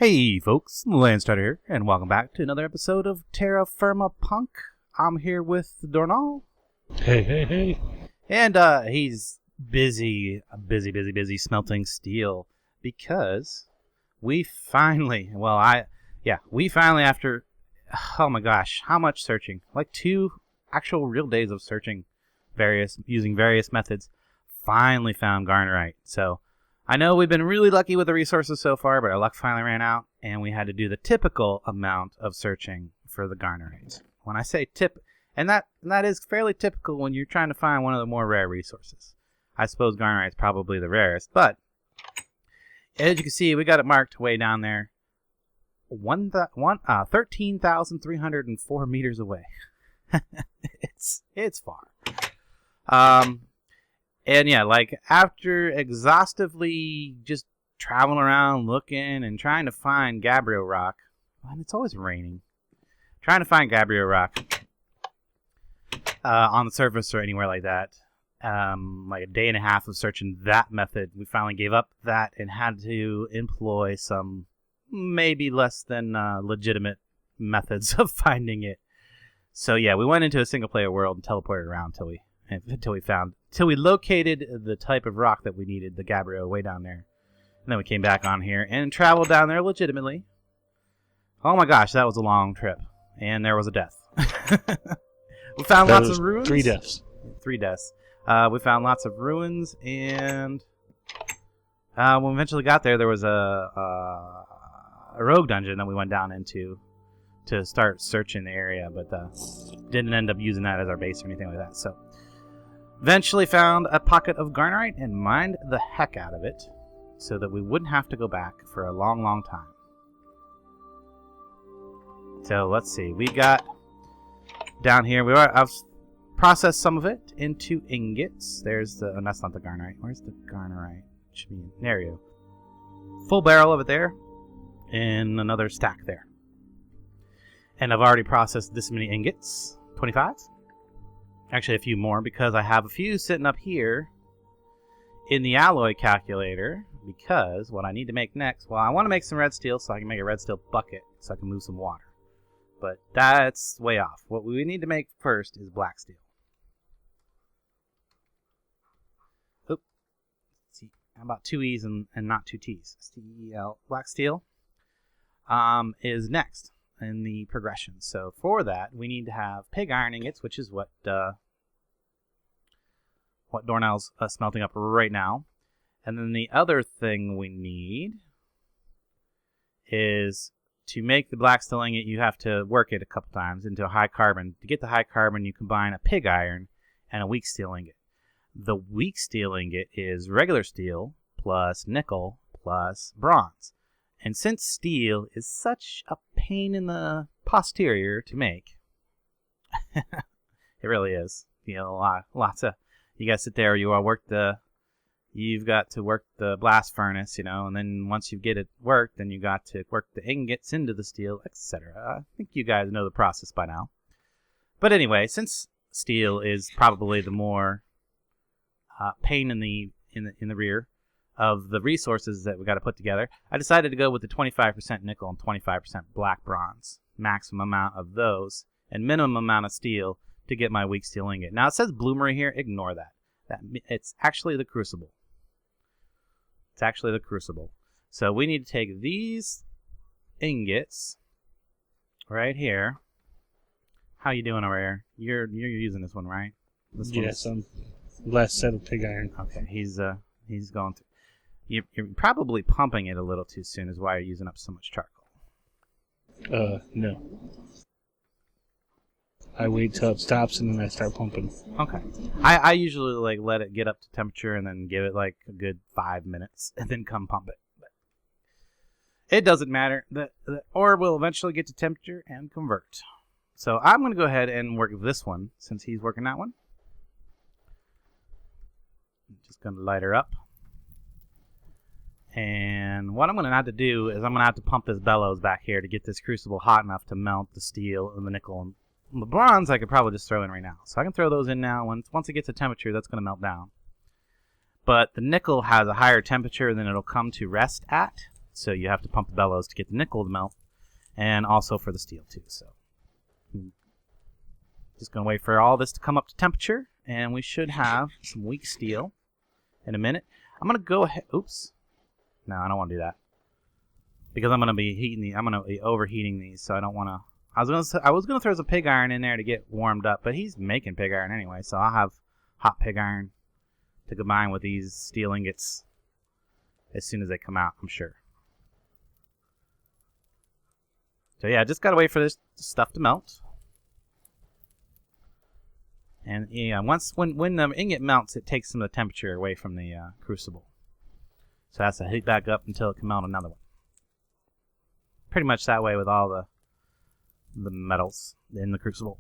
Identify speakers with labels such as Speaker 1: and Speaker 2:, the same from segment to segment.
Speaker 1: Hey folks, Landstryder here, and welcome back to another episode of TerraFirma Punk. I'm here with Dornall.
Speaker 2: Hey.
Speaker 1: And he's busy smelting steel because we finally, after, oh my gosh, how much searching? Like 2 actual real days of searching using various methods, finally found garnerite. So I know we've been really lucky with the resources so far, but our luck finally ran out, and we had to do the typical amount of searching for the garnerite. When I say and that is fairly typical when you're trying to find one of the more rare resources. I suppose garnerite is probably the rarest, but as you can see, we got it marked way down there, 13,304 meters away. It's far. And yeah, like after exhaustively just traveling around looking and trying to find gabbro rock, and it's always raining, trying to find gabbro rock on the surface or anywhere like that, like a day and a half of searching that method, we finally gave up that and had to employ some maybe less than legitimate methods of finding it. So yeah, we went into a single player world and teleported around until we located the type of rock that we needed, the gabbro, way down there. And then we came back on here and traveled down there legitimately. Oh my gosh, that was a long trip. And there was a death. We found lots of ruins.
Speaker 2: 3 deaths.
Speaker 1: 3 deaths. We found lots of ruins, and when we eventually got there, there was a rogue dungeon that we went down into to start searching the area, but didn't end up using that as our base or anything like that. So eventually found a pocket of garnerite and mined the heck out of it so that we wouldn't have to go back for a long time. So let's see, we got down here, I've processed some of it into ingots. There's the, that's not the garnerite. Where's the garnerite? Should be, there you go. Full barrel of it there, and another stack there. And I've already processed this many ingots, 25. Actually, a few more, because I have a few sitting up here in the alloy calculator, because what I need to make next, well, I want to make some red steel so I can make a red steel bucket so I can move some water. But that's way off. What we need to make first is black steel. Oop. Let's see. How about 2 E's and not 2 T's? STEL. Black steel is next in the progression. So for that, we need to have pig iron ingots, which is what Dornall's smelting up right now. And then the other thing we need is to make the black steel ingot, you have to work it a couple times into a high carbon. To get the high carbon, you combine a pig iron and a weak steel ingot. The weak steel ingot is regular steel plus nickel plus bronze. And since steel is such a pain in the posterior to make, it really is. You know, lots of, you got to sit there, you've got to work the blast furnace, you know, and then once you get it worked, then you got to work the ingots into the steel, etc. I think you guys know the process by now. But anyway, since steel is probably the more pain in the rear of the resources that we got to put together, I decided to go with the 25% nickel and 25% black bronze, maximum amount of those, and minimum amount of steel to get my weak steel ingot. Now it says bloomery here, ignore that. It's actually the crucible. It's actually the crucible. So we need to take these ingots right here. How you doing over here? You're using this one, right?
Speaker 2: Yes, last set of pig iron.
Speaker 1: Okay, he's going through. You're probably pumping it a little too soon, is why you're using up so much charcoal.
Speaker 2: No. I wait till it stops and then I start pumping.
Speaker 1: Okay. I usually like let it get up to temperature and then give it like a good 5 minutes and then come pump it. But it doesn't matter. The ore will eventually get to temperature and convert. So I'm going to go ahead and work this one since he's working that one. I'm just going to light her up. And what I'm going to have to do is I'm going to have to pump this bellows back here to get this crucible hot enough to melt the steel and the nickel and the bronze. I could probably just throw in right now. So I can throw those in now. Once it gets to temperature, that's going to melt down. But the nickel has a higher temperature than it'll come to rest at. So you have to pump the bellows to get the nickel to melt, and also for the steel too. So just going to wait for all this to come up to temperature, and we should have some weak steel in a minute. I'm going to go ahead. Oops. No, I don't want to do that. Because I'm going to be heating these. I'm going to be overheating these, so I don't want to. I was going to throw some pig iron in there to get warmed up, but he's making pig iron anyway, so I'll have hot pig iron to combine with these steel ingots as soon as they come out, I'm sure. So yeah, just got to wait for this stuff to melt. And yeah, when the ingot melts, it takes some of the temperature away from the crucible. So it has to heat back up until it can melt another one. Pretty much that way with all the metals in the crucible.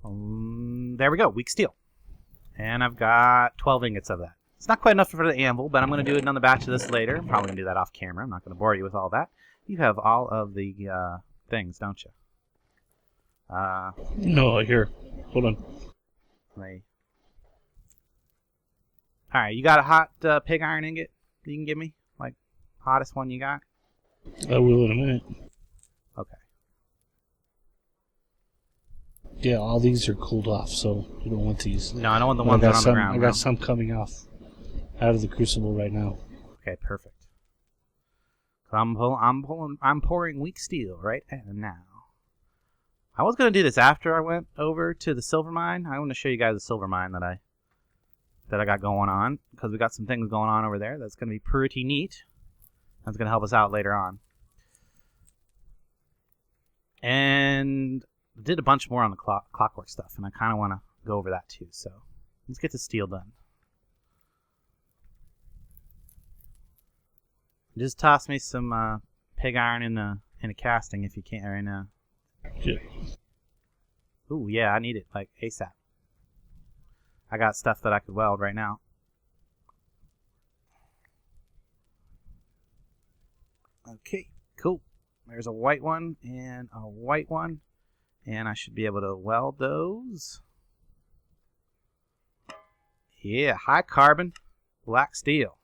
Speaker 1: There we go, weak steel. And I've got 12 ingots of that. It's not quite enough for the anvil, but I'm going to do another batch of this later. I'm probably going to do that off camera. I'm not going to bore you with all that. You have all of the things, don't you?
Speaker 2: No, here. Hold on.
Speaker 1: Alright, you got a hot pig iron ingot you can give me? Like, hottest one you got?
Speaker 2: I will in a minute.
Speaker 1: Okay.
Speaker 2: Yeah, all these are cooled off, so you don't want these.
Speaker 1: No, I don't want the ones that are on the ground.
Speaker 2: I got some coming off out of the crucible right now.
Speaker 1: Okay, perfect. I'm pouring weak steel right now. I was going to do this after I went over to the silver mine. I want to show you guys the silver mine that I got going on, because we got some things going on over there that's going to be pretty neat. That's going to help us out later on. And did a bunch more on the clockwork stuff, and I kind of want to go over that too. So let's get the steel done. Just toss me some pig iron in a casting if you can, or in a.
Speaker 2: Yeah.
Speaker 1: Ooh, yeah, I need it like ASAP. I got stuff that I could weld right now. Okay, cool. There's a white one and a white one, and I should be able to weld those. Yeah, high carbon, black steel.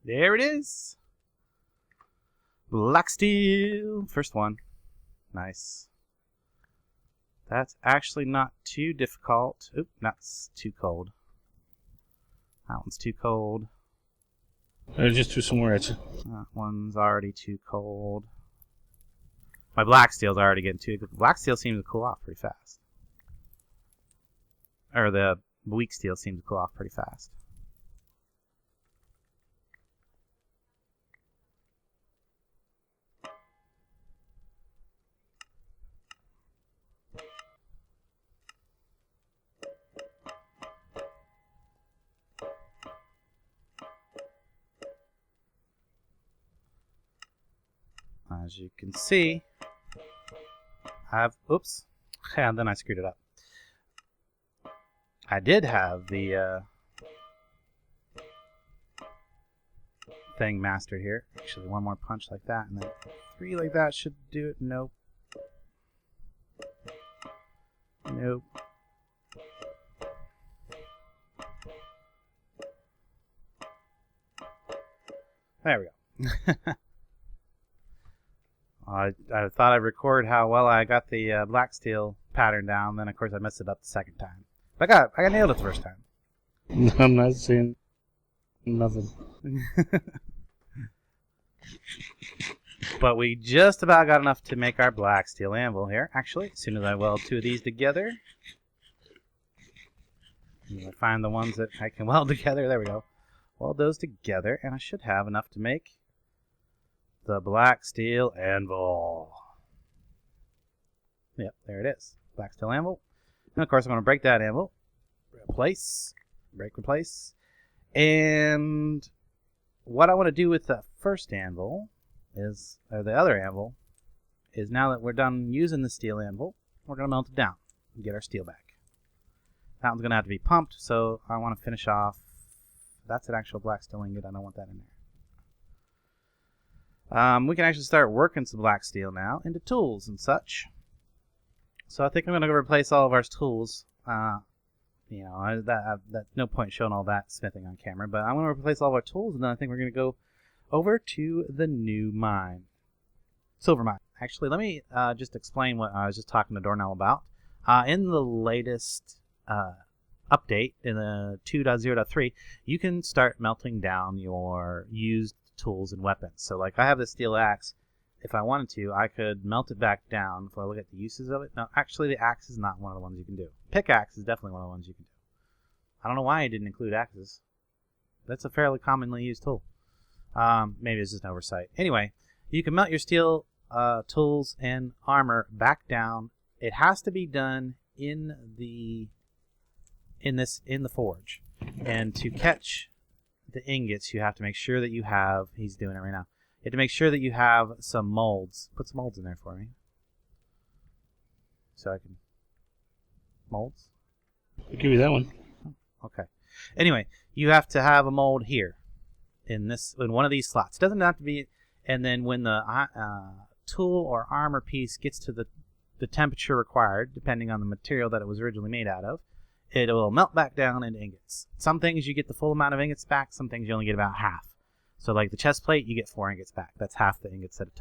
Speaker 1: There it is. Black steel. First one. Nice. That's actually not too difficult. Oop, that's too cold. That one's too cold.
Speaker 2: I just threw some more at you.
Speaker 1: That one's already too cold. My black steel's already getting too good. Black steel seems to cool off pretty fast. Or the weak steel seems to cool off pretty fast. As you can see, oops, and then I screwed it up. I did have the thing mastered here. Actually, one more punch like that, and then 3 like that should do it. Nope. Nope. There we go. I thought I'd record how well I got the black steel pattern down. Then, of course, I messed it up the second time. But I got nailed it the first time.
Speaker 2: I'm not saying nothing.
Speaker 1: But we just about got enough to make our black steel anvil here. Actually, as soon as I weld 2 of these together, I find the ones that I can weld together. There we go. Weld those together, and I should have enough to make the black steel anvil. Yep, there it is. Black steel anvil. And of course, I'm going to break that anvil. Replace. Break, replace. And what I want to do with the first anvil is, or the other anvil, is now that we're done using the steel anvil, we're going to melt it down and get our steel back. That one's going to have to be pumped, so I want to finish off. That's an actual black steel ingot. I don't want that in there. We can actually start working some black steel now into tools and such. So I think I'm going to go replace all of our tools. You know, that's no point showing all that smithing on camera, but I'm going to replace all of our tools, and then I think we're going to go over to the new mine. Silver mine. Actually, let me just explain what I was just talking to Dornall about. In the latest update, in the 2.0.3, you can start melting down your used tools and weapons. So like I have this steel axe. If I wanted to, I could melt it back down. If I look at the uses of it, no, actually the axe is not one of the ones you can do. Pickaxe is definitely one of the ones you can do. I don't know why I didn't include axes. That's a fairly commonly used tool. Maybe it's just an oversight. Anyway, you can melt your steel tools and armor back down. It has to be done in the forge. And to catch the ingots, you have to make sure that you have. He's doing it right now. You have to make sure that you have some molds. Put some molds in there for me. So I can... Molds?
Speaker 2: I'll give you that one.
Speaker 1: Okay. Anyway, you have to have a mold here. In one of these slots. It doesn't have to be... And then when the tool or armor piece gets to the temperature required, depending on the material that it was originally made out of, it will melt back down into ingots. Some things you get the full amount of ingots back. Some things you only get about half. So like the chest plate, you get 4 ingots back. That's half the ingots that it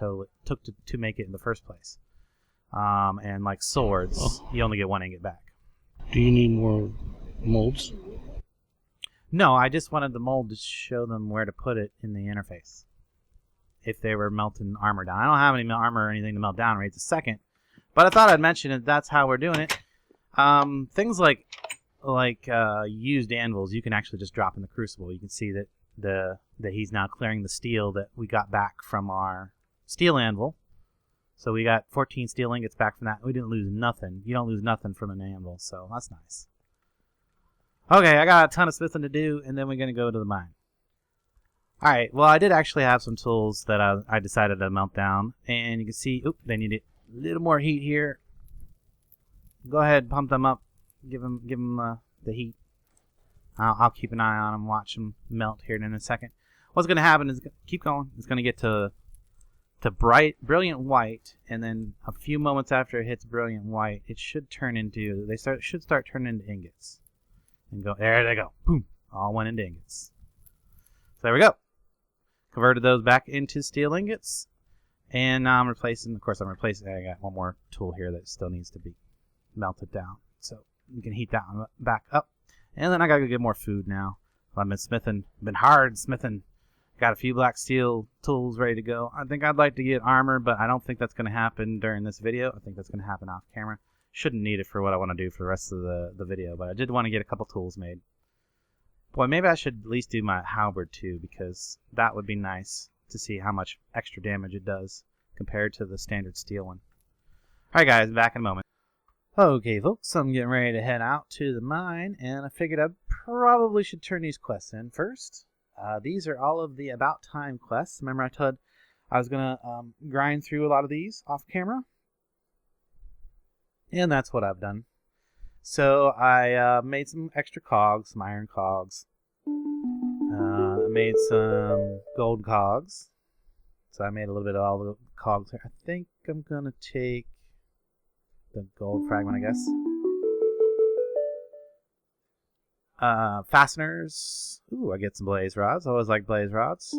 Speaker 1: took to make it in the first place. And like swords, you only get 1 ingot back.
Speaker 2: Do you need more molds?
Speaker 1: No, I just wanted the mold to show them where to put it in the interface. If they were melting armor down. I don't have any armor or anything to melt down right this second. But I thought I'd mention it. That's how we're doing it. Things like used anvils, you can actually just drop in the crucible. You can see that that he's now clearing the steel that we got back from our steel anvil. So we got 14 steel ingots back from that. We didn't lose nothing. You don't lose nothing from an anvil, so that's nice. Okay, I got a ton of smithing to do, and then we're going to go to the mine. Alright, well I did actually have some tools that I decided to melt down, and you can see, they need a little more heat here. Go ahead, pump them up, give them the heat. I'll keep an eye on them, watch them melt here in a second. What's going to happen is, keep going, it's going to get to brilliant white, and then a few moments after it hits brilliant white, it should turn into, should start turning into ingots. And go, there they go, boom, all went into ingots. So there we go. Converted those back into steel ingots, and now I'm replacing, I got one more tool here that still needs to be melted down. So you can heat that one back up. And then I gotta go get more food now. I've been smithing, been hard smithing. Got a few black steel tools ready to go. I think I'd like to get armor, but I don't think that's going to happen during this video. I think that's going to happen off camera. Shouldn't need it for what I want to do for the rest of the video, but I did want to get a couple tools made. Boy, maybe I should at least do my halberd too, because that would be nice to see how much extra damage it does compared to the standard steel one. Alright guys, back in a moment. Okay folks, I'm getting ready to head out to the mine, and I figured I probably should turn these quests in first. These are all of the about time quests. Remember I told I was going to grind through a lot of these off camera? And that's what I've done. So I made some extra cogs, some iron cogs. I made some gold cogs. So I made a little bit of all the cogs here. I think I'm going to take the gold fragment, I guess. Fasteners. Ooh, I get some blaze rods. I always like blaze rods.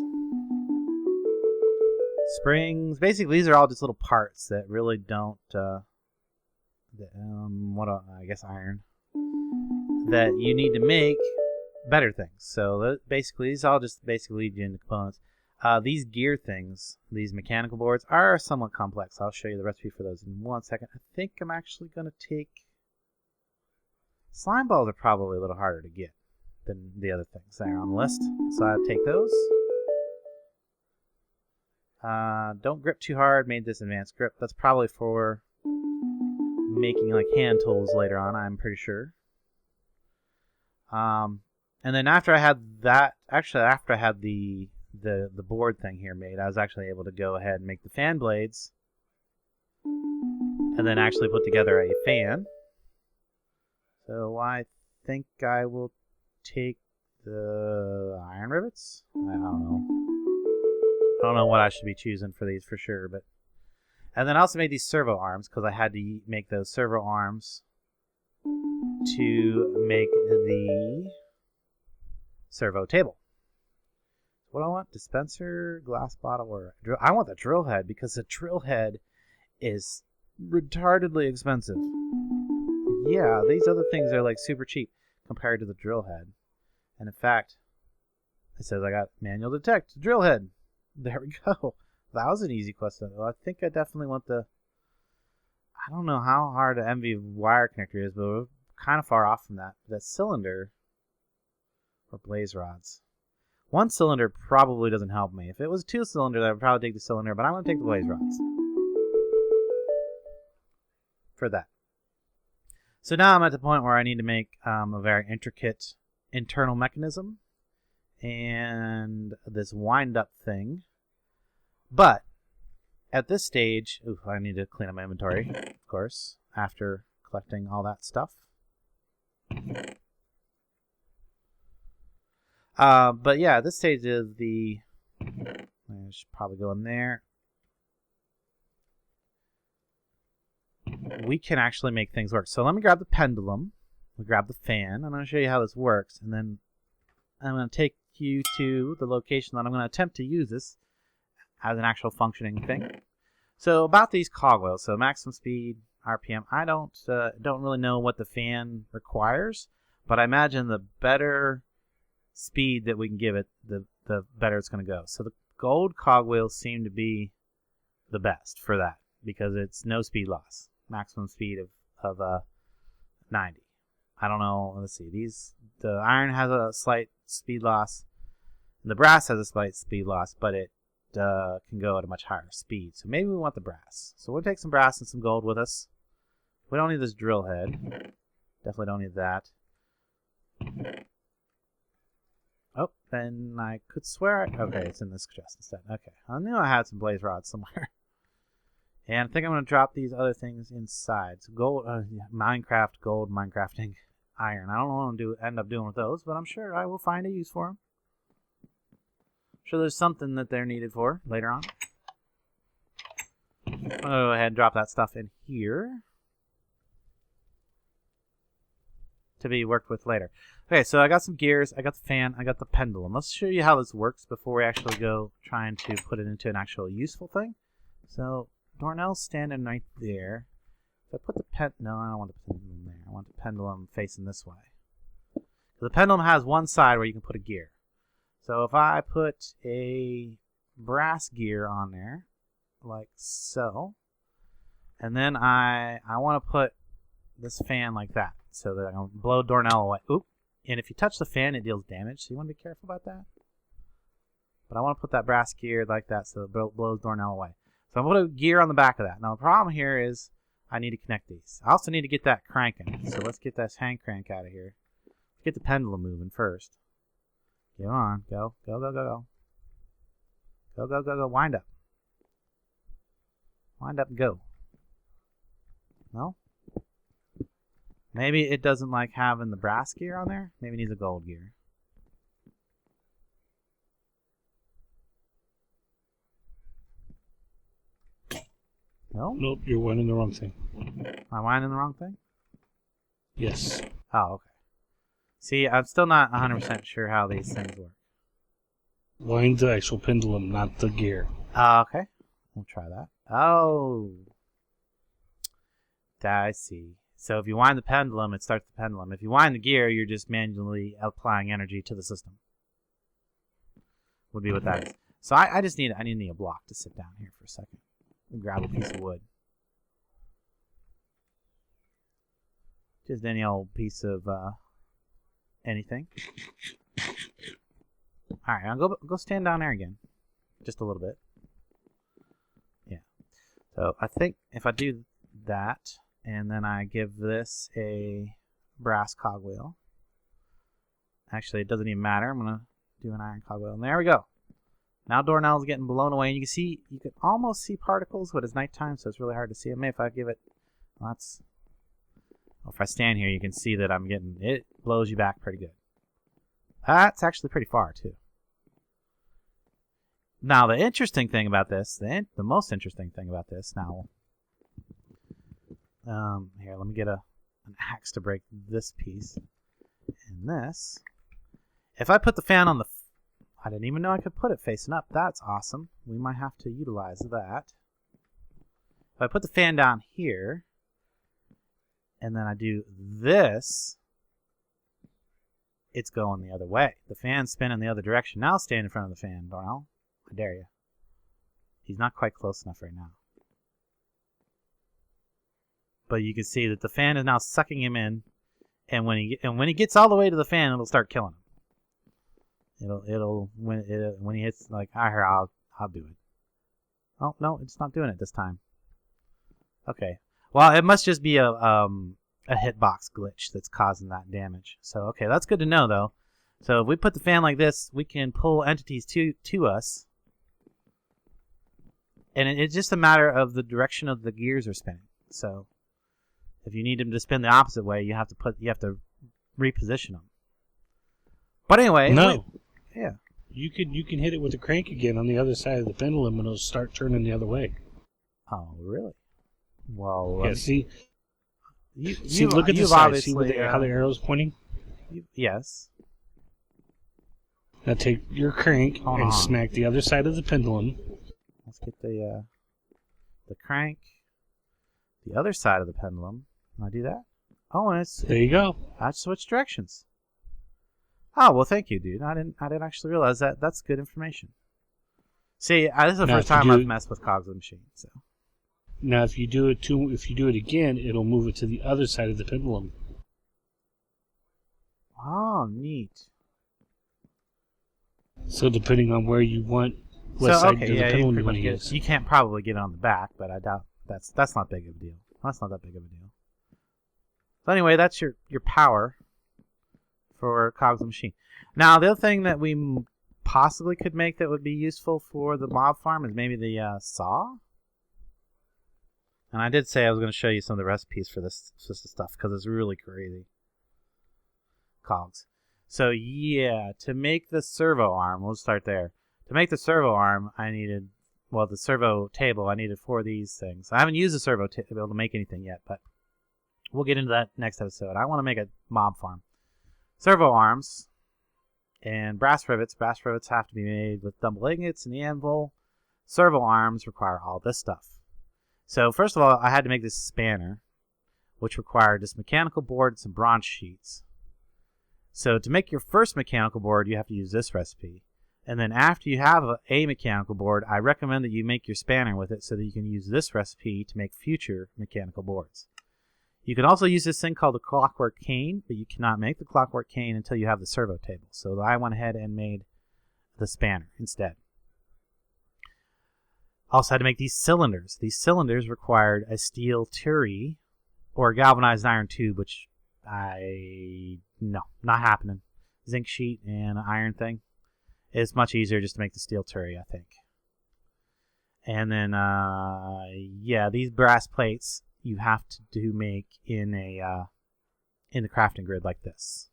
Speaker 1: Springs. Basically, these are all just little parts that really don't, I guess iron, that you need to make better things. So basically, these all just lead you into components. These gear things, these mechanical boards, are somewhat complex. I'll show you the recipe for those in 1 second. I think I'm actually going to take... Slime balls are probably a little harder to get than the other things that are on the list. So I'll take those. Don't grip too hard. Made this advanced grip. That's probably for making like hand tools later on, I'm pretty sure. And then after I had that, after I had the board thing here made, I was actually able to go ahead and make the fan blades, and then actually put together a fan. So I think I will take the iron rivets. I don't know. I don't know what I should be choosing for these for sure, but. And then I also made these servo arms because I had to make those servo arms to make the servo table. What do I want? Dispenser, glass bottle, or drill. I want the drill head because the drill head is retardedly expensive. Yeah, these other things are like super cheap compared to the drill head. And in fact, it says I got manual detect drill head. There we go. That was an easy question. Well, I think I definitely want the. I don't know how hard an MV wire connector is, but we're kind of far off from that. That cylinder or blaze rods. One cylinder probably doesn't help me. If it was 2 cylinder, I would probably take the cylinder, but I'm going to take the blaze rods for that. So now I'm at the point where I need to make a very intricate internal mechanism and this wind-up thing. But at this stage, I need to clean up my inventory, of course, after collecting all that stuff. But yeah, this stage is the. I should probably go in there. We can actually make things work. So let me grab the pendulum. We'll grab the fan. I'm going to show you how this works, and then I'm going to take you to the location that I'm going to attempt to use this as an actual functioning thing. So about these cogwheels, so maximum speed, RPM. I don't really know what the fan requires, but I imagine the better speed that we can give it, the better it's going to go. So the gold cogwheels seem to be the best for that because it's no speed loss, maximum speed of 90. I don't know. Let's see. The iron has a slight speed loss, and the brass has a slight speed loss, but it can go at a much higher speed. So maybe we want the brass. So we'll take some brass and some gold with us. We don't need this drill head. Definitely don't need that. Oh, then I could swear. Okay, it's in this chest instead. Okay, I knew I had some blaze rods somewhere. And I think I'm going to drop these other things inside. So gold, Minecraft gold, Minecrafting iron. I don't know what I'm going to end up doing with those, but I'm sure I will find a use for them. Sure, there's something that they're needed for later on. I'm going to go ahead and drop that stuff in here to be worked with later. Okay, so I got some gears, I got the fan, I got the pendulum. Let's show you how this works before we actually go trying to put it into an actual useful thing. So Dornall's standing right there. If I put the no, I don't want the pendulum there. I want the pendulum facing this way. The pendulum has one side where you can put a gear. So if I put a brass gear on there, like so, and then I want to put this fan like that, so that I can blow Dornall away. Oop! And if you touch the fan, it deals damage, so you want to be careful about that. But I want to put that brass gear like that, so it blows Dornall away. So I'm going to put a gear on the back of that. Now the problem here is I need to connect these. I also need to get that cranking. So let's get this hand crank out of here. Let's get the pendulum moving first. Get on. Go. Go, go, go, go. Go, go, go, go. Wind up. Wind up and go. No? Maybe it doesn't like having the brass gear on there. Maybe it needs a gold gear. No?
Speaker 2: Nope, you're winding the wrong thing.
Speaker 1: Am I winding the wrong thing?
Speaker 2: Yes.
Speaker 1: Oh, okay. See, I'm still not 100% sure how these things work.
Speaker 2: Wind the actual pendulum, not the gear.
Speaker 1: Okay. We'll try that. Oh. I see. So if you wind the pendulum, it starts the pendulum. If you wind the gear, you're just manually applying energy to the system. Would be what that is. So I need a block to sit down here for a second. And grab a piece of wood. Just any old piece of anything. Alright, I'll go stand down there again. Just a little bit. Yeah. So I think if I do that, and then I give this a brass cogwheel. Actually, it doesn't even matter. I'm going to do an iron cogwheel. And there we go. Now Dornall's getting blown away. And you can almost see particles, but it's nighttime, so it's really hard to see them. Maybe if I give it, If I stand here, you can see that it blows you back pretty good. That's actually pretty far, too. Now, the interesting thing about this, the most interesting thing about this, now, here, let me get an axe to break this piece. And this, if I put the fan on I didn't even know I could put it facing up. That's awesome. We might have to utilize that. If I put the fan down here, and then I do this, it's going the other way. The fan's spinning the other direction. Now stand in front of the fan, Dornall. I dare you. He's not quite close enough right now. But you can see that the fan is now sucking him in, and when he gets all the way to the fan, it'll start killing him. When he hits like I'll do it. Oh no, it's not doing it this time. Okay. Well, it must just be a hitbox glitch that's causing that damage. So okay, that's good to know though. So if we put the fan like this, we can pull entities to us, and it's just a matter of the direction of the gears are spinning. So if you need them to spin the opposite way, you have to reposition them. But anyway, yeah.
Speaker 2: You can hit it with the crank again on the other side of the pendulum, and it'll start turning the other way.
Speaker 1: Oh, really? Well,
Speaker 2: yeah. Look at the side. See how the arrow's pointing?
Speaker 1: Yes.
Speaker 2: Now take your crank and smack the other side of the pendulum.
Speaker 1: Let's get the crank, the other side of the pendulum. Can I do that? Oh, and
Speaker 2: there you go.
Speaker 1: I switched directions. Oh, well, thank you, dude. I didn't actually realize that. That's good information. See, this is the first time I've messed with Cogs machine. So
Speaker 2: now, if you do it again, it'll move it to the other side of the pendulum.
Speaker 1: Oh, neat.
Speaker 2: So depending on where you want, what side of the pendulum you want to use.
Speaker 1: You can't probably get it on the back, but I doubt that's not big of a deal. That's not that big of a deal. So anyway, that's your power for Cogs machine. Now, the other thing that we possibly could make that would be useful for the mob farm is maybe the saw. And I did say I was going to show you some of the recipes for this stuff because it's really crazy. Cogs. So yeah, to make the servo arm, we'll start there. To make the servo arm, the servo table, I needed 4 of these things. I haven't used the servo table to make anything yet, but we'll get into that next episode. I want to make a mob farm. Servo arms and brass rivets. Brass rivets have to be made with double ingots in the anvil. Servo arms require all this stuff. So first of all, I had to make this spanner, which required this mechanical board and some bronze sheets. So to make your first mechanical board, you have to use this recipe. And then after you have a mechanical board, I recommend that you make your spanner with it so that you can use this recipe to make future mechanical boards. You can also use this thing called the clockwork cane, but you cannot make the clockwork cane until you have the servo table. So I went ahead and made the spanner instead. Also had to make these cylinders. These cylinders required a steel turry or a galvanized iron tube, which no, not happening. Zinc sheet and an iron thing. It's much easier just to make the steel turry, I think. And then, these brass plates you have to make in the crafting grid like this.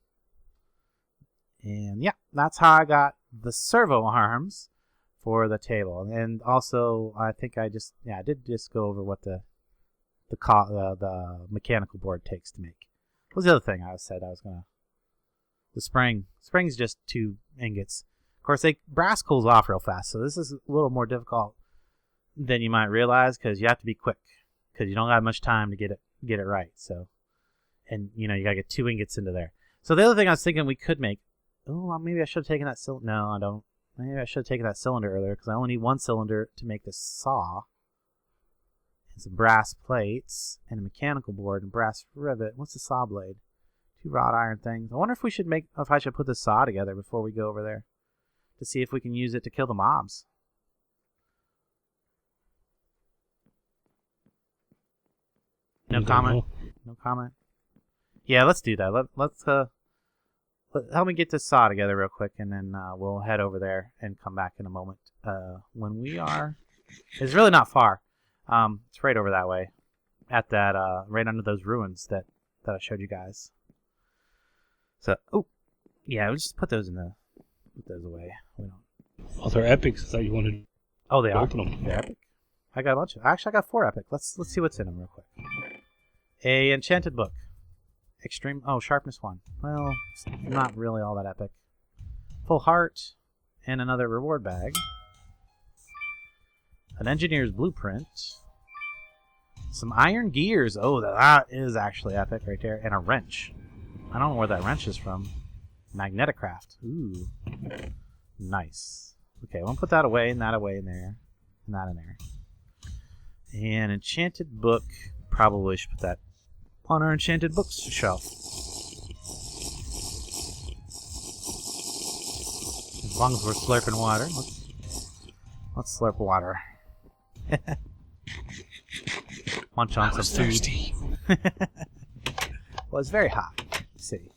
Speaker 1: And yeah, that's how I got the servo arms for the table. And also, I think I did just go over what the mechanical board takes to make. What was the other thing I said I was gonna? The spring's just 2 ingots. Of course, brass cools off real fast, so this is a little more difficult than you might realize because you have to be quick because you don't have much time to get it right. So, and you gotta get 2 ingots into there. So the other thing I was thinking we could make. Oh, maybe I should have taken that cylinder. No, I don't. Maybe I should have taken that cylinder earlier because I only need 1 cylinder to make this saw. And some brass plates and a mechanical board and brass rivet. What's the saw blade? 2 wrought iron things. I wonder if I should put the saw together before we go over there to see if we can use it to kill the mobs. No comment. No comment. Yeah, let's do that. Let's help me get this saw together real quick, and then we'll head over there and come back in a moment. When we are, it's really not far. It's right over that way, at that right under those ruins that that I showed you guys. So, oh, yeah, we'll just put those away. We don't.
Speaker 2: Oh, they're epics. I thought you wanted
Speaker 1: Oh, they
Speaker 2: to
Speaker 1: are.
Speaker 2: open them.
Speaker 1: They're epic. I got a bunch of. Actually, I got 4 epic. Let's see what's in them real quick. A enchanted book. Extreme. Oh, sharpness 1. Well, it's not really all that epic. Full heart, and another reward bag. An engineer's blueprint. Some iron gears. Oh, that is actually epic right there. And a wrench. I don't know where that wrench is from. MagneticCraft. Ooh. Nice. Okay, we'll put that away, and that away in there. And that in there. And enchanted book. Probably should put that on our enchanted books shelf. As long as we're slurping water. Let's slurp water. Munch on some food. Well, it's very hot. See,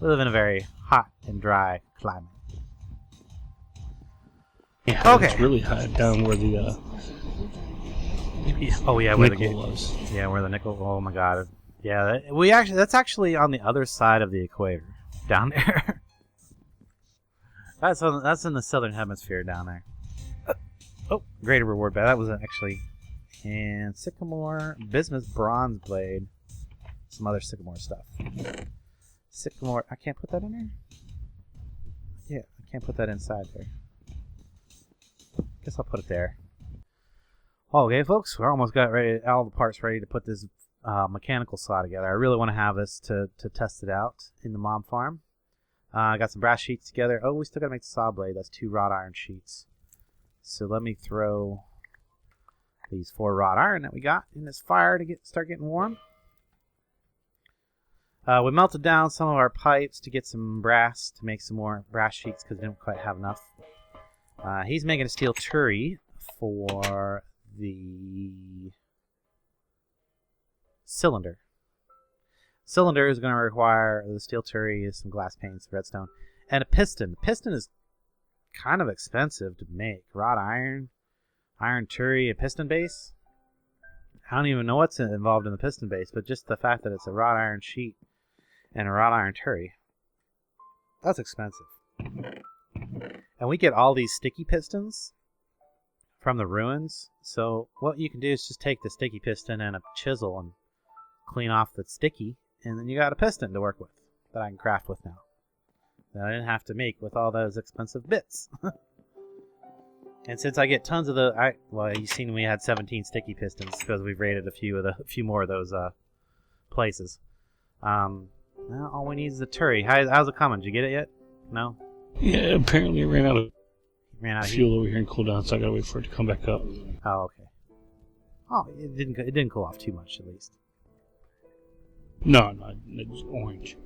Speaker 1: we live in a very hot and dry climate.
Speaker 2: Yeah,
Speaker 1: okay.
Speaker 2: It's really hot down where the
Speaker 1: oh yeah, where
Speaker 2: nickel was.
Speaker 1: Yeah, where the nickel. Oh my God. Yeah, that's actually on the other side of the equator, down there. That's in the southern hemisphere down there. Oh, greater reward bag. That was actually. And sycamore, bismuth, bronze blade, some other sycamore stuff. Sycamore, I can't put that in there? Yeah, I can't put that inside there. Guess I'll put it there. Okay, folks, we're almost got ready, all the parts ready to put this mechanical saw together. I really want to have this to test it out in the mob farm. I got some brass sheets together. Oh, we still got to make the saw blade. That's 2 wrought iron sheets. So let me throw these 4 wrought iron that we got in this fire to start getting warm. We melted down some of our pipes to get some brass to make some more brass sheets because we didn't quite have enough. He's making a steel turret for the cylinder. Cylinder is going to require the steel turret, some glass panes, redstone, and a piston. The piston is kind of expensive to make. Wrought iron. Iron turret, a piston base. I don't even know what's involved in the piston base, but just the fact that it's a wrought iron sheet and a wrought iron turret, that's expensive. And we get all these sticky pistons from the ruins. So what you can do is just take the sticky piston and a chisel and clean off the sticky, and then you got a piston to work with that I can craft with now. That I didn't have to make with all those expensive bits. And since I get tons of well, you've seen we had 17 sticky pistons because we've raided a few more of those places. Now all we need is the turret. How's it coming? Did you get it yet? No.
Speaker 2: Yeah, apparently it ran out of fuel over here in cooldown, so I gotta wait for it to come back up.
Speaker 1: Oh, okay. Oh, it didn't cool off too much, at least.
Speaker 2: No, it's orange.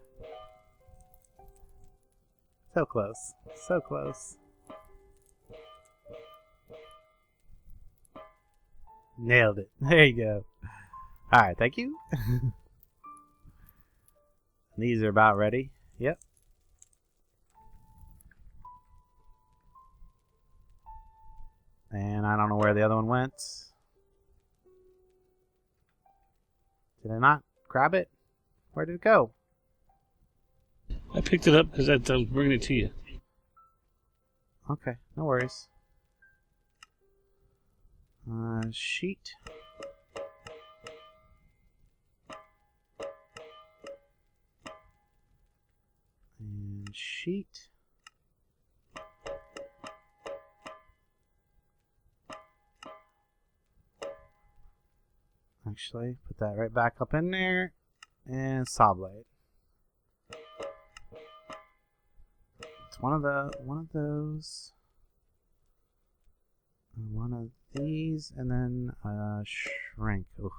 Speaker 1: So close. So close. Nailed it. There you go. Alright, thank you. These are about ready. Yep. And I don't know where the other one went. Did I not grab it? Where did it go?
Speaker 2: I picked it up because I was bringing it to you.
Speaker 1: Okay, no worries. Sheet. And sheet. Actually, put that right back up in there. And saw blade. It's one of those. One of these, and then shrink. Oof.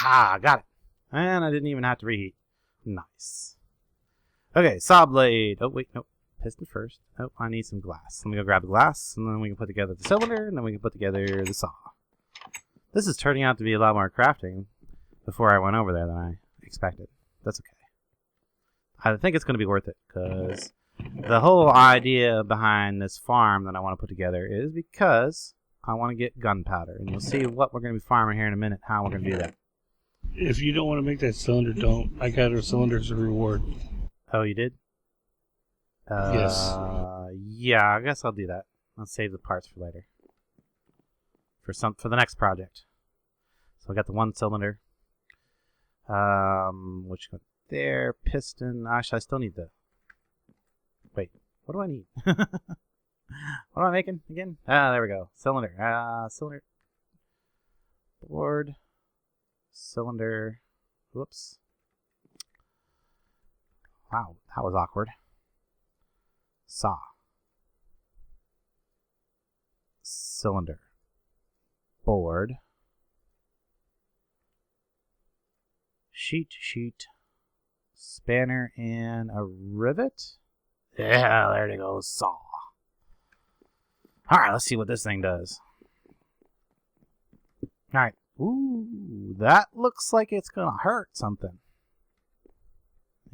Speaker 1: Ah, got it. And I didn't even have to reheat. Nice. Okay, saw blade. Oh, wait, nope. Piston first. Oh, I need some glass. Let me go grab the glass, and then we can put together the cylinder, and then we can put together the saw. This is turning out to be a lot more crafting before I went over there than I expected. That's okay. I think it's going to be worth it, because the whole idea behind this farm that I want to put together is because I want to get gunpowder, and you'll see what we're going to be farming here in a minute, how we're going to do that.
Speaker 2: If you don't want to make that cylinder, don't. I got a cylinder as a reward.
Speaker 1: Oh, you did?
Speaker 2: Yes.
Speaker 1: Yeah, I guess I'll do that. I'll save the parts for later. For the next project. So I got the one cylinder. Which went there. Piston. Actually, I still need the... Wait, what do I need? What am I making again? There we go. Cylinder. Cylinder. Board. Cylinder. Whoops. Wow, that was awkward. Saw. Cylinder. Board. Sheet. Spanner and a rivet. Yeah, there it goes. Saw. Alright, let's see what this thing does. Alright. Ooh, that looks like it's gonna hurt something.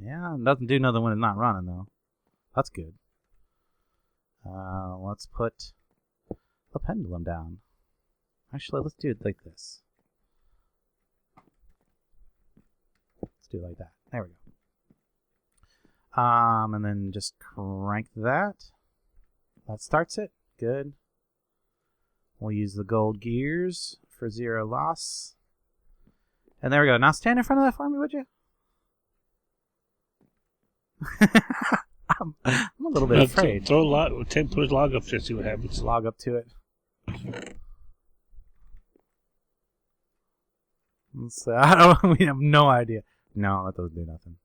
Speaker 1: Yeah, it doesn't do nothing when it's not running, though. That's good. Let's put the pendulum down. Actually, let's do it like this. Let's do it like that. There we go. And then just crank that. That starts it. Good. We'll use the gold gears for 0 loss. And there we go. Now stand in front of that for me, would you? I'm a little bit afraid.
Speaker 2: Put a log up to see what happens.
Speaker 1: Log up to it. We have no idea. No, that doesn't do nothing.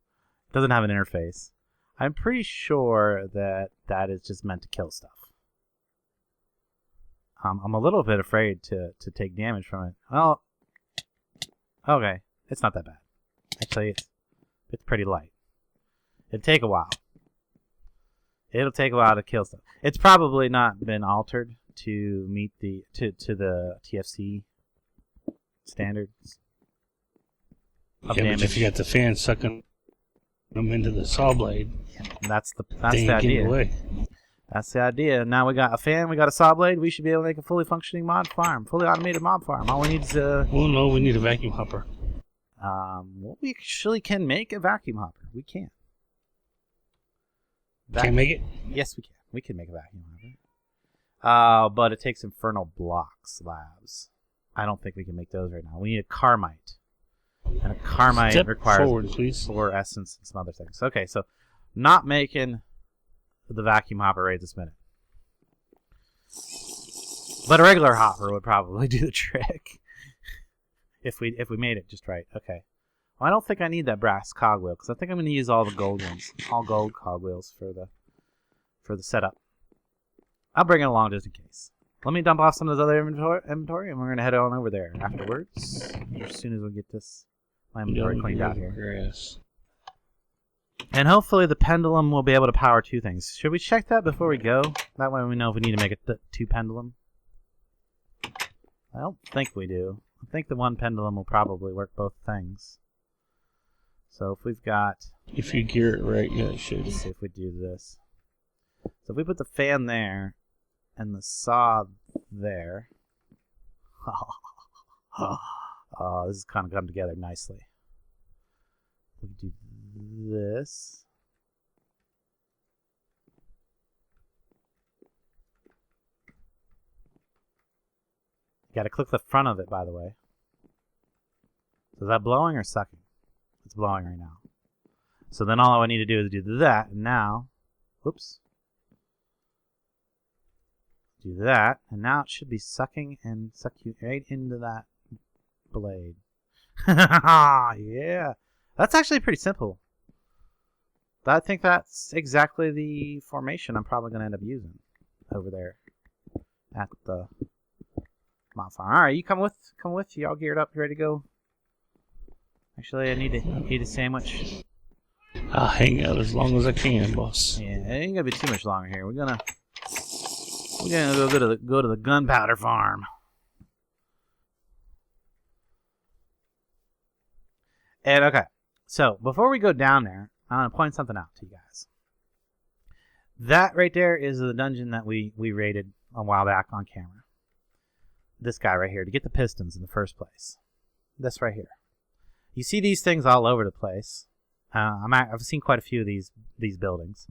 Speaker 1: It doesn't have an interface. I'm pretty sure that is just meant to kill stuff. I'm a little bit afraid to take damage from it. Well, okay. It's not that bad. Actually, it's pretty light. It'll take a while. It'll take a while to kill stuff. It's probably not been altered to meet the TFC standards of damage.
Speaker 2: But if you got the fan sucking them into the saw blade,
Speaker 1: that's the idea.
Speaker 2: Away.
Speaker 1: That's the idea. Now we got a fan, we got a saw blade. We should be able to make a fully functioning mod farm, fully automated mod farm. All we need is a...
Speaker 2: Well, no, we need a vacuum hopper.
Speaker 1: Well, we actually can make a vacuum hopper. We can.
Speaker 2: Can't make it?
Speaker 1: Yes, we can. We can make a vacuum hopper. But it takes infernal block slabs. I don't think we can make those right now. We need a carmite. And a carmite requires
Speaker 2: forward, please.
Speaker 1: fluorescence and some other things. Okay, so not making the vacuum hopper right this minute. But a regular hopper would probably do the trick. if we made it just right. Okay. Well, I don't think I need that brass cogwheel because I think I'm going to use all the gold ones, all gold cogwheels for the setup. I'll bring it along just in case. Let me dump off some of this other inventory, and we're going to head on over there afterwards. As soon as we get my inventory cleaned out here.
Speaker 2: Yes.
Speaker 1: And hopefully the pendulum will be able to power 2 things. Should we check that before we go? That way we know if we need to make a 2 pendulum. I don't think we do. I think the 1 pendulum will probably work both things. So if we've got...
Speaker 2: If you gear it right, yeah, it should.
Speaker 1: Let's see if we do this. So if we put the fan there and the saw there... Oh, this is kind of come together nicely. We do this. You got to click the front of it, by the way. So is that blowing or sucking? It's blowing right now. So then all I need to do is do that, and now, whoops. Do that, and now it should be sucking and suck you right into that blade. Yeah. That's actually pretty simple. I think that's exactly the formation I'm probably going to end up using over there at the mod farm. All right, you come with. You all geared up, ready to go? Actually, I need a sandwich.
Speaker 2: I'll hang out as long as I can, boss.
Speaker 1: Yeah, it ain't gonna be too much longer here. We're gonna go to the gunpowder farm. And okay, so before we go down there, I want to point something out to you guys. That right there is the dungeon that we raided a while back on camera. This guy right here, to get the pistons in the first place. This right here. You see these things all over the place. I've seen quite a few of these buildings.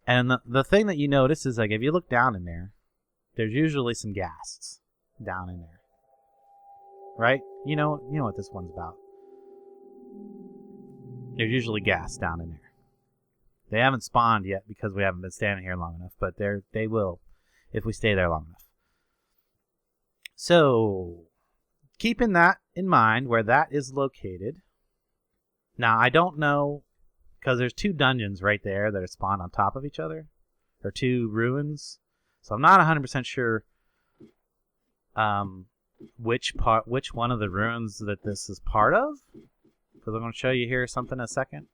Speaker 1: And the thing that you notice is, like, if you look down in there, there's usually some ghasts down in there. Right? You know what this one's about. There's usually ghast down in there. They haven't spawned yet because we haven't been standing here long enough, but they will if we stay there long enough. So, keeping that in mind, where that is located. Now, I don't know, because there's two dungeons right there that are spawned on top of each other, or two ruins. So I'm not 100% sure which one of the ruins that this is part of. Because I'm going to show you here something in a second.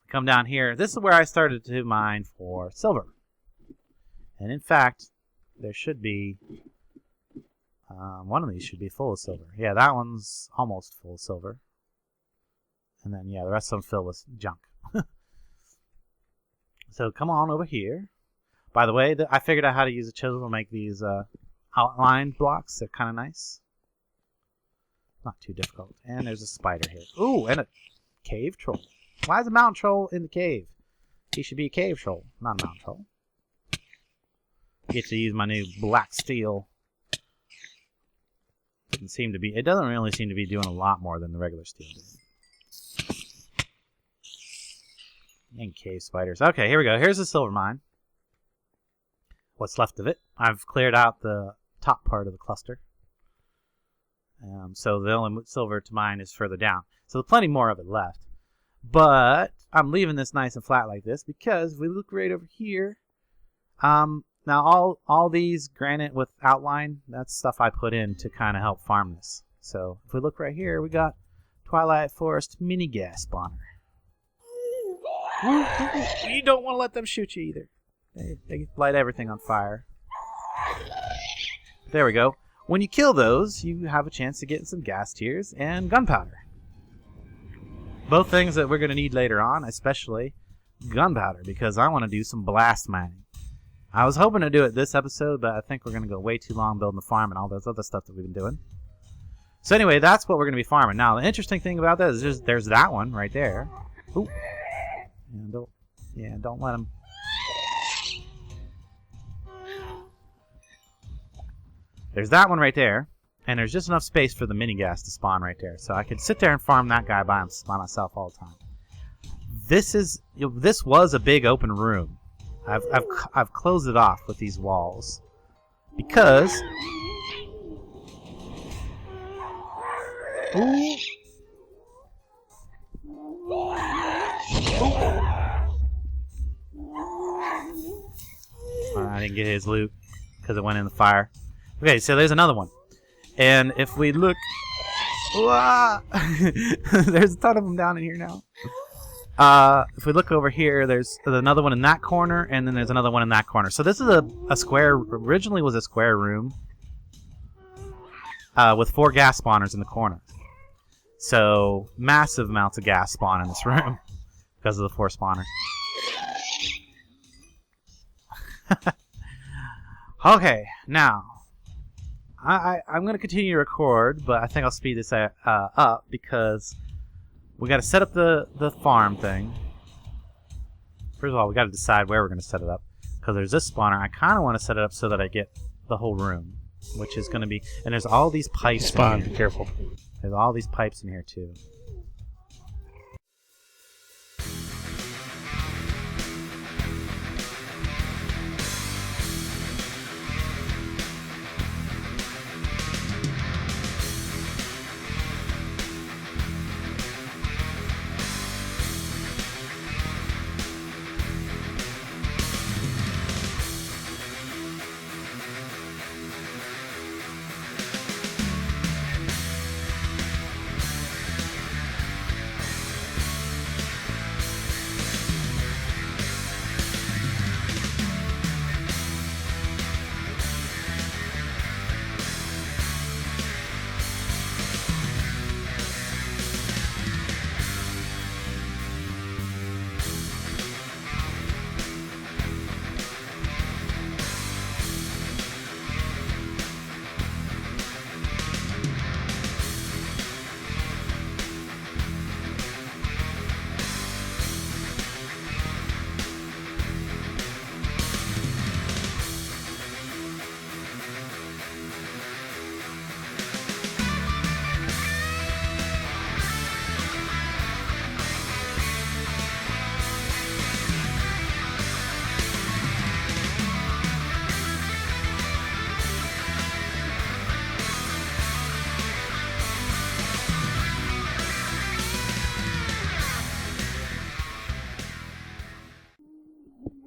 Speaker 1: Come down here. This is where I started to mine for silver. And in fact, there should be... one of these should be full of silver. Yeah, that one's almost full of silver. And then, yeah, the rest of them filled with junk. So come on over here. By the way, I figured out how to use a chisel to make these outlined blocks. They're kind of nice. Not too difficult. And there's a spider here. Ooh, and a cave troll. Why is a mountain troll in the cave? He should be a cave troll, not a mountain troll. Get to use my new black steel. It doesn't really seem to be doing a lot more than the regular steel did. And cave spiders. Okay, here we go. Here's the silver mine. What's left of it. I've cleared out the top part of the cluster. So the only silver to mine is further down. So there's plenty more of it left. But I'm leaving this nice and flat like this because if we look right over here, now all these granite with outline, that's stuff I put in to kind of help farm this. So if we look right here, we got Twilight Forest mini gas spawner. You don't want to let them shoot you either. They light everything on fire. There we go. When you kill those, you have a chance to get some gas tiers and gunpowder. Both things that we're going to need later on, especially gunpowder, because I want to do some blast mining. I was hoping to do it this episode, but I think we're going to go way too long building the farm and all those other stuff that we've been doing. So anyway, that's what we're going to be farming. Now, the interesting thing about that is there's that one right there. Ooh. Don't let him... There's that one right there, and there's just enough space for the mini gas to spawn right there. So I could sit there and farm that guy by myself all the time. This was a big open room. I've closed it off with these walls because I didn't get his loot because it went in the fire. Okay, so there's another one. And if we look... there's a ton of them down in here now. If we look over here, there's another one in that corner, and then there's another one in that corner. So this is a square... Originally was a square room with 4 gas spawners in the corner. So massive amounts of gas spawn in this room because of the 4 spawners. Okay, now... I'm going to continue to record, but I think I'll speed this up because we got to set up the farm thing. First of all, we got to decide where we're going to set it up because there's this spawner. I kind of want to set it up so that I get the whole room, which is going to be... And there's all these pipes
Speaker 2: Spawn,
Speaker 1: in here.
Speaker 2: be careful.
Speaker 1: There's all these pipes in here, too.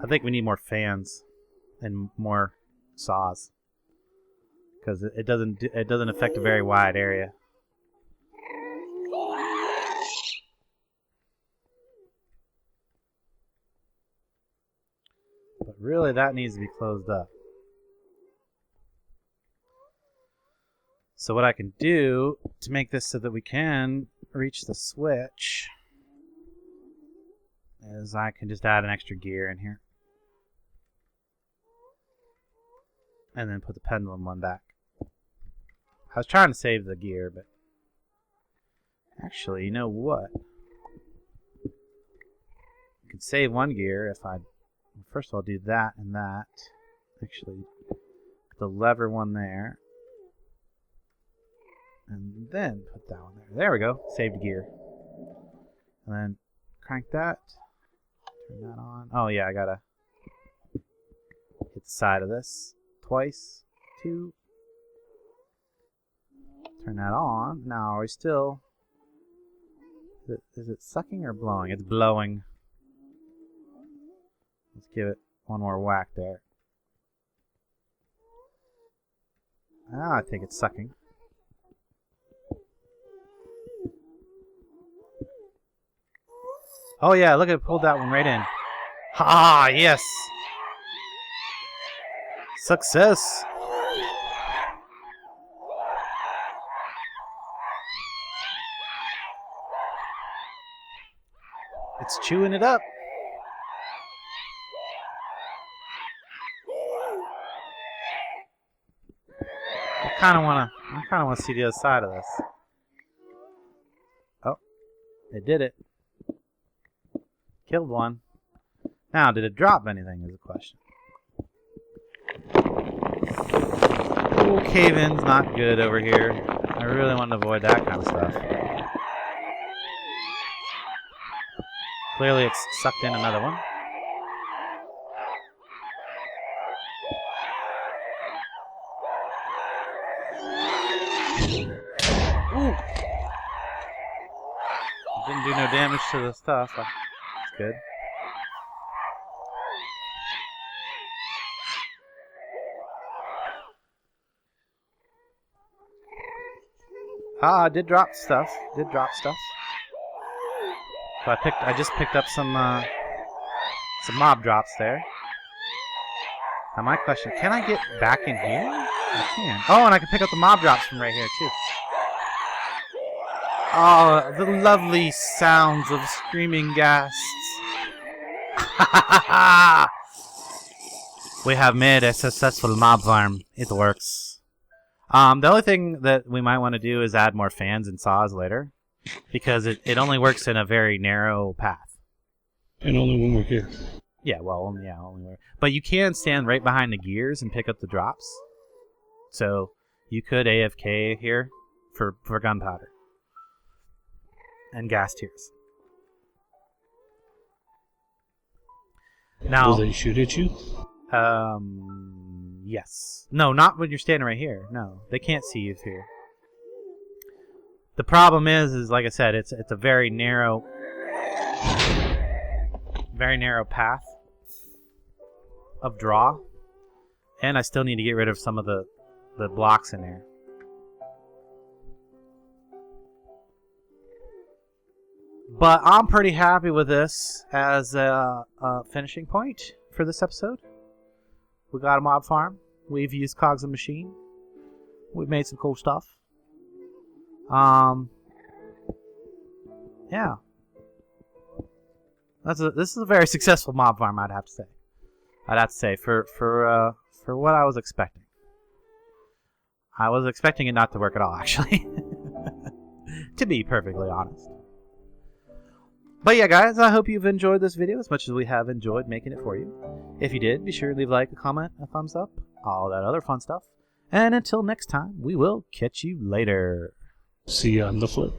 Speaker 1: think we need more fans and more saws because it doesn't affect a very wide area. But really, that needs to be closed up. So what I can do to make this so that we can reach the switch is I can just add an extra gear in here. And then put the pendulum one back. I was trying to save the gear, but actually, you know what? I could save one gear if I... First of all, do that and that. Actually, the lever one there. And then put that one there. There we go. Saved gear. And then crank that. Turn that on. Oh yeah, I gotta hit the side of this twice. 2. Turn that on. Now are we still... Is it sucking or blowing? It's blowing. Let's give it one more whack there. I think it's sucking. Oh yeah, look, it pulled that one right in. Ah, yes! Success! It's chewing it up. I kind of want to see the other side of this. Oh, it did it. Killed one. Now, did it drop anything is the question. Oh, cave-in's not good over here. I really want to avoid that kind of stuff. Clearly it's sucked in another one. Ooh! Didn't do no damage to the stuff. That's good. Ah, did drop stuff. So I just picked up some mob drops there. Now my question, can I get back in here? I can. Oh, and I can pick up the mob drops from right here too. Oh, the lovely sounds of screaming ghasts. We have made a successful mob farm. It works. The only thing that we might want to do is add more fans and saws later, because it only works in a very narrow path.
Speaker 2: And only when we're here.
Speaker 1: Yeah, well, only where. But you can stand right behind the gears and pick up the drops. So you could AFK here for gunpowder and gas tiers. Now,
Speaker 2: will they shoot at you?
Speaker 1: Yes. No, not when you're standing right here. No, they can't see you here. The problem is like I said, it's a very narrow path of draw, and I still need to get rid of some of the blocks in there. But I'm pretty happy with this as a finishing point for this episode. We got a mob farm. We've used Cogs and Machine. We've made some cool stuff. Yeah. This is a very successful mob farm, I'd have to say. For what I was expecting. I was expecting it not to work at all, actually. To be perfectly honest. But yeah, guys, I hope you've enjoyed this video as much as we have enjoyed making it for you. If you did, be sure to leave a like, a comment, a thumbs up, all that other fun stuff. And until next time, we will catch you later.
Speaker 2: See you on the flip.